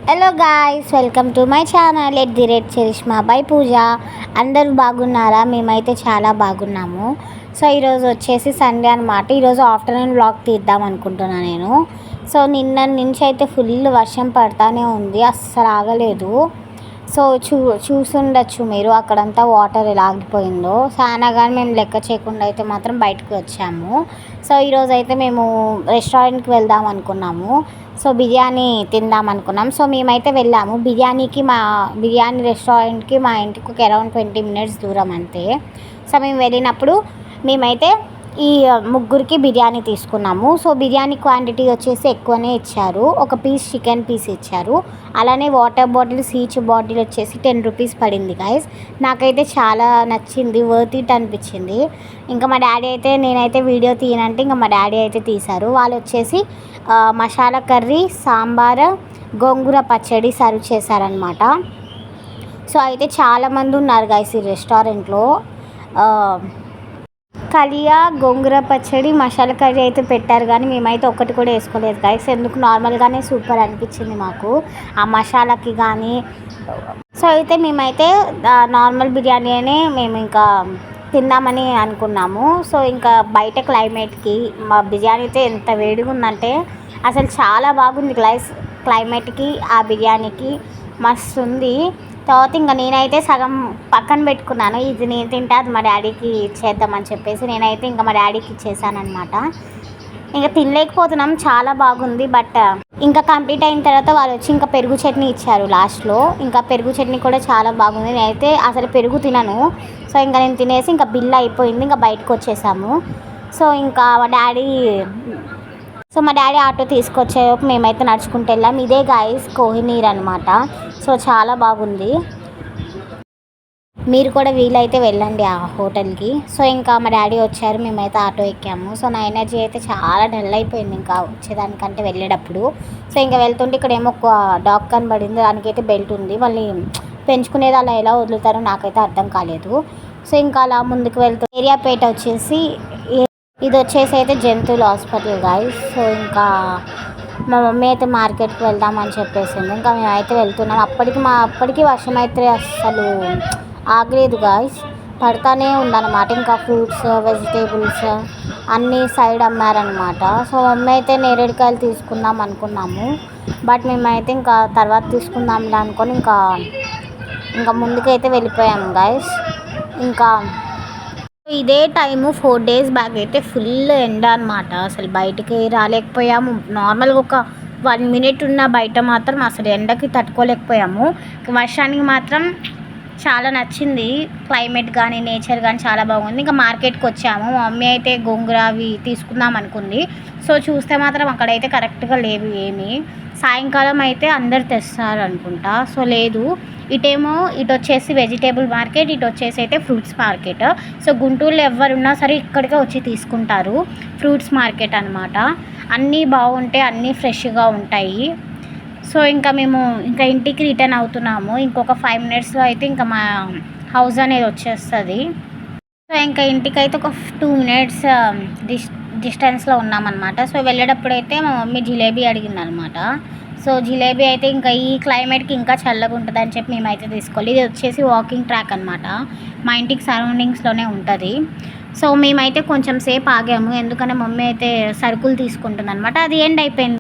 Hello guys, welcome to my channel at the rate Charishma by Pooja. అందరూ బాగున్నారా? మేమైతే చాలా బాగున్నాము. సో ఈరోజు వచ్చేసి సండే అనమాట. ఈరోజు ఆఫ్టర్నూన్ వ్లాగ్ తీద్దాం అనుకుంటున్నాను నేను. సో నిన్న నుంచి అయితే ఫుల్ వర్షం పడతానే ఉంది, అస్సలు ఆగలేదు. సో చూసుండొచ్చు మీరు, అక్కడంతా వాటర్ ఎలా ఆగిపోయిందో. చాలా కానీ మేము లెక్క చేయకుండా అయితే మాత్రం బయటకు వచ్చాము. సో ఈరోజు అయితే మేము రెస్టారెంట్కి వెళ్దాం అనుకున్నాము. సో బిర్యానీ తిందాం అనుకున్నాం. సో మేమైతే వెళ్ళాము బిర్యానీ రెస్టారెంట్కి మా ఇంటికి ఒక అరౌండ్ 20 minutes దూరం అంతే. సో మేము వెళ్ళినప్పుడు మేమైతే ఈ ముగ్గురికి బిర్యానీ తీసుకున్నాము. సో బిర్యానీ క్వాంటిటీ వచ్చేసి ఎక్కువనే ఇచ్చారు. ఒక చికెన్ పీస్ ఇచ్చారు. అలానే వాటర్ బాటిల్స్, ఈచ్ బాటిల్ వచ్చేసి 10 rupees పడింది గైస్. నాకైతే చాలా నచ్చింది, వర్త్ ఇట్ అనిపించింది. ఇంకా మా డాడీ అయితే, నేనైతే వీడియో తీయనంటే ఇంకా మా డాడీ అయితే తీశారు. వాళ్ళు వచ్చేసి మసాలా కర్రీ, సాంబార్, గోంగూర పచ్చడి సర్వ్ చేశారనమాట. సో అయితే చాలామంది ఉన్నారు గైస్ ఈ రెస్టారెంట్లో. కలియా, గోంగూర పచ్చడి, మసాలా కర్రీ అయితే పెట్టారు, కానీ మేమైతే ఒక్కటి కూడా వేసుకోలేదు గైస్. ఎందుకు, నార్మల్గానే సూపర్ అనిపించింది మాకు ఆ మసాలాకి కానీ. సో అయితే మేమైతే నార్మల్ బిర్యానీనే మేము ఇంకా తిందామని అనుకున్నాము. సో ఇంకా బయట క్లైమేట్కి మా బిర్యానీ అయితే ఎంత వేడిగా ఉందంటే అసలు చాలా బాగుంది క్లైమేట్కి, ఆ బిర్యానీకి మస్తు ఉంది. తర్వాత ఇంకా నేనైతే సగం పక్కన పెట్టుకున్నాను, ఇది నేను తింటే అది మా డాడీకి ఇచ్చేద్దామని చెప్పేసి నేనైతే ఇంకా మా డాడీకి ఇచ్చేసాను అనమాట. ఇంకా తినలేకపోతున్నాం, చాలా బాగుంది. బట్ ఇంకా కంప్లీట్ అయిన తర్వాత వాళ్ళు వచ్చి ఇంకా పెరుగు చట్నీ ఇచ్చారు లాస్ట్లో. ఇంకా పెరుగు చట్నీ కూడా చాలా బాగుంది. నేనైతే అసలు పెరుగు తినను. సో ఇంకా నేను తినేసి ఇంకా బిల్ అయిపోయింది, ఇంకా బయటకు వచ్చేసాము. సో ఇంకా మా డాడీ ఆటో తీసుకొచ్చేలోపు మేమైతే నడుచుకుంటూ వెళ్ళాం. ఇదే గాయస్ కోహినీర్ అనమాట. సో చాలా బాగుంది, మీరు కూడా వీలైతే వెళ్ళండి ఆ హోటల్కి. సో ఇంకా మా డాడీ వచ్చారు, మేమైతే ఆటో ఎక్కాము. సో నా ఎనర్జీ అయితే చాలా డల్ అయిపోయింది ఇంకా వచ్చేదానికంటే వెళ్ళేటప్పుడు. సో ఇంకా వెళ్తుంటే ఇక్కడ ఏమో ఒక డాగ్ కనబడింది, దానికైతే బెల్ట్ ఉంది. మళ్ళీ పెంచుకునేది అలా ఎలా వదులుతారో నాకైతే అర్థం కాలేదు. సో ఇంకా అలా ముందుకు వెళ్తూ ఏరియాపేట వచ్చేసి, ఇది వచ్చేసి అయితే జంతువుల హాస్పిటల్ గాయస్. సో ఇంకా మా మమ్మీ అయితే మార్కెట్కి వెళ్దామని చెప్పేసింది. ఇంకా మేమైతే వెళ్తున్నాం. అప్పటికి వర్షం అయితే అస్సలు ఆగలేదు గాయస్, పడతానే ఉందన్నమాట. ఇంకా ఫ్రూట్స్, వెజిటేబుల్స్ అన్నీ సైడ్ అమ్మారనమాట. సో మమ్మీ అయితే నేరేడుకాయలు తీసుకుందాం అనుకున్నాము, బట్ మేమైతే ఇంకా తర్వాత తీసుకుందాంలే అనుకొని ఇంకా ముందుకైతే వెళ్ళిపోయాము గాయస్. ఇంకా ఇదే టైము 4 days బ్యాక్ అయితే ఫుల్ ఎండ అనమాట. అసలు బయటికి రాలేకపోయాము. నార్మల్గా ఒక 1 minute ఉన్న బయట మాత్రం అసలు ఎండకి తట్టుకోలేకపోయాము. వర్షానికి మాత్రం చాలా నచ్చింది క్లైమేట్ కానీ, నేచర్ కానీ చాలా బాగుంది. ఇంకా మార్కెట్కి వచ్చాము. మా మమ్మీ అయితే గోంగూర అవి తీసుకుందాం అనుకుంది. సో చూస్తే మాత్రం అక్కడైతే కరెక్ట్గా లేవు ఏమి. సాయంకాలం అయితే అందరు తెస్తారు అనుకుంటా. సో లేదు, ఇటు వచ్చేసి వెజిటేబుల్ మార్కెట్, ఇటు వచ్చేసి అయితే ఫ్రూట్స్ మార్కెట్. సో గుంటూరులో ఎవరున్నా సరే ఇక్కడికే వచ్చి తీసుకుంటారు. ఫ్రూట్స్ మార్కెట్ అనమాట. అన్నీ బాగుంటాయి, అన్నీ ఫ్రెష్గా ఉంటాయి. సో ఇంకా మేము ఇంకా ఇంటికి రిటర్న్ అవుతున్నాము. ఇంకొక 5 minutesలో అయితే ఇంకా మా హౌస్ అనేది వచ్చేస్తుంది. సో ఇంకా ఇంటికి అయితే ఒక 2 minutes డిస్టెన్స్లో ఉన్నామన్నమాట. సో వెళ్ళేటప్పుడు అయితే మా మమ్మీ జిలేబీ అడిగింది అనమాట. సో జిలేబీ అయితే ఇంకా ఈ క్లైమేట్కి ఇంకా చల్లగా ఉంటుంది అని చెప్పి మేమైతే తీసుకోవాలి. ఇది వచ్చేసి వాకింగ్ ట్రాక్ అనమాట, మా ఇంటికి సరౌండింగ్స్లోనే ఉంటుంది. సో మేమైతే కొంచెం సేపు ఆగాము, ఎందుకంటే మమ్మీ అయితే సరుకులు తీసుకుంటుంది అనమాట. అది ఎండ్ అయిపోయింది.